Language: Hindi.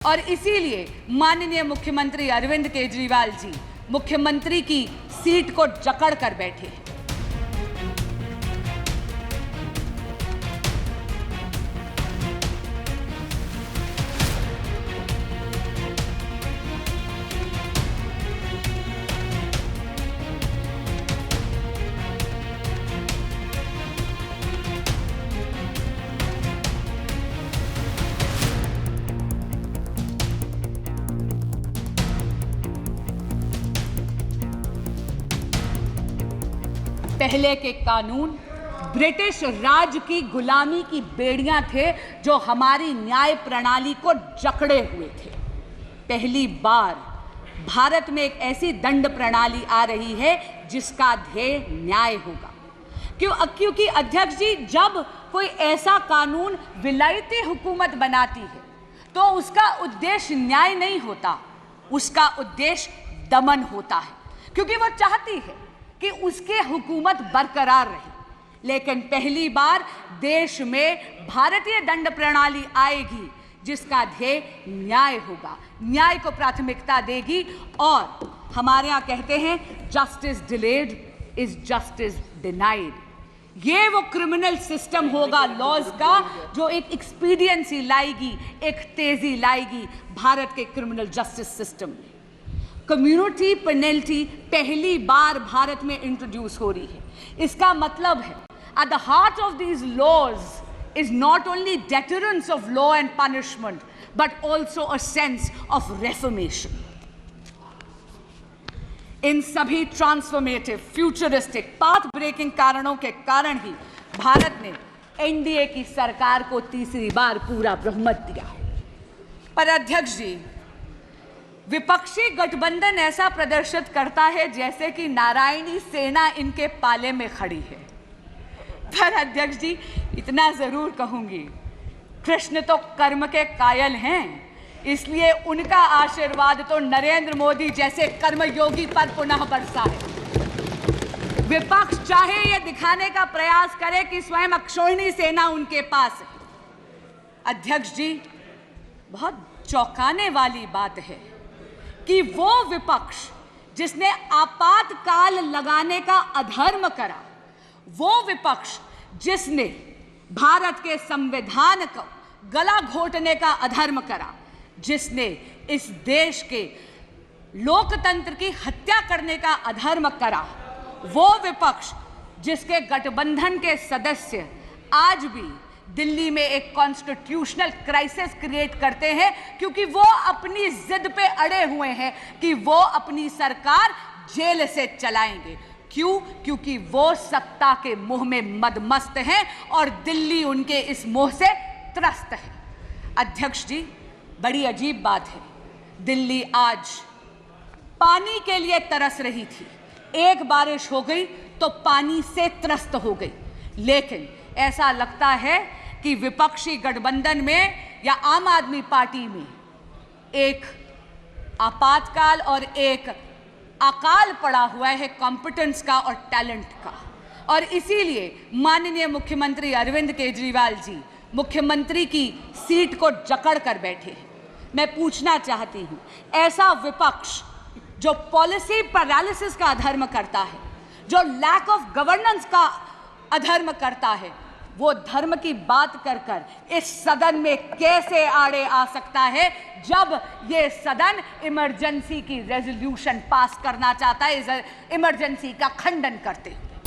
और इसीलिए माननीय मुख्यमंत्री अरविंद केजरीवाल जी मुख्यमंत्री की सीट को जकड़ कर बैठे हैं। पहले के कानून ब्रिटिश राज की गुलामी की बेड़ियां थे जो हमारी न्याय प्रणाली को जकड़े हुए थे। पहली बार भारत में एक ऐसी दंड प्रणाली आ रही है जिसका ध्येय न्याय होगा। क्योंकि अध्यक्ष जी, जब कोई ऐसा कानून विलायती हुकूमत बनाती है तो उसका उद्देश्य न्याय नहीं होता, उसका उद्देश्य दमन होता है, क्योंकि वो चाहती है कि उसके हुकूमत बरकरार रहे। लेकिन पहली बार देश में भारतीय दंड प्रणाली आएगी जिसका ध्येय न्याय होगा, न्याय को प्राथमिकता देगी। और हमारे यहाँ कहते हैं justice delayed is justice denied. ये वो क्रिमिनल सिस्टम होगा लॉज का जो एक एक्सपीडियंसी लाएगी, एक तेजी लाएगी भारत के क्रिमिनल जस्टिस सिस्टम में। कम्युनिटी पेनल्टी पहली बार भारत में इंट्रोड्यूस हो रही है। इसका मतलब है at the heart of these laws is not only deterrence of law and punishment but also a sense of reformation. इन सभी ट्रांसफॉर्मेटिव, फ्यूचरिस्टिक, पाथ ब्रेकिंग कारणों के कारण ही भारत ने एनडीए की सरकार को तीसरी बार पूरा बहुमत दिया है। पर अध्यक्ष जी, विपक्षी गठबंधन ऐसा प्रदर्शित करता है जैसे कि नारायणी सेना इनके पाले में खड़ी है। पर अध्यक्ष जी, इतना जरूर कहूंगी, कृष्ण तो कर्म के कायल हैं, इसलिए उनका आशीर्वाद तो नरेंद्र मोदी जैसे कर्मयोगी पर पुनः बरसा है। विपक्ष चाहे ये दिखाने का प्रयास करे कि स्वयं अक्षोहिणी सेना उनके पास है। अध्यक्ष जी, बहुत चौंकाने वाली बात है कि वो विपक्ष जिसने आपातकाल लगाने का अधर्म करा, वो विपक्ष जिसने भारत के संविधान को गला घोटने का अधर्म करा, जिसने इस देश के लोकतंत्र की हत्या करने का अधर्म करा, वो विपक्ष जिसके गठबंधन के सदस्य आज भी दिल्ली में एक कॉन्स्टिट्यूशनल क्राइसिस क्रिएट करते हैं क्योंकि वो अपनी जिद पे अड़े हुए हैं कि वो अपनी सरकार जेल से चलाएंगे। क्यों? क्योंकि वो सत्ता के मोह में मदमस्त हैं और दिल्ली उनके इस मोह से त्रस्त है। अध्यक्ष जी, बड़ी अजीब बात है, दिल्ली आज पानी के लिए तरस रही थी, एक बारिश हो गई तो पानी से त्रस्त हो गई। लेकिन ऐसा लगता है कि विपक्षी गठबंधन में या आम आदमी पार्टी में एक आपातकाल और एक अकाल पड़ा हुआ है कॉम्पिटेंस का और टैलेंट का। और इसीलिए माननीय मुख्यमंत्री अरविंद केजरीवाल जी मुख्यमंत्री की सीट को जकड़ कर बैठे हैं। मैं पूछना चाहती हूं, ऐसा विपक्ष जो पॉलिसी पैरालिसिस का अधर्म करता है, जो लैक ऑफ गवर्नेंस का अधर्म करता है, वो धर्म की बात कर कर इस सदन में कैसे आड़े आ सकता है जब ये सदन इमरजेंसी की रेजोल्यूशन पास करना चाहता है, इमरजेंसी का खंडन करते हुए।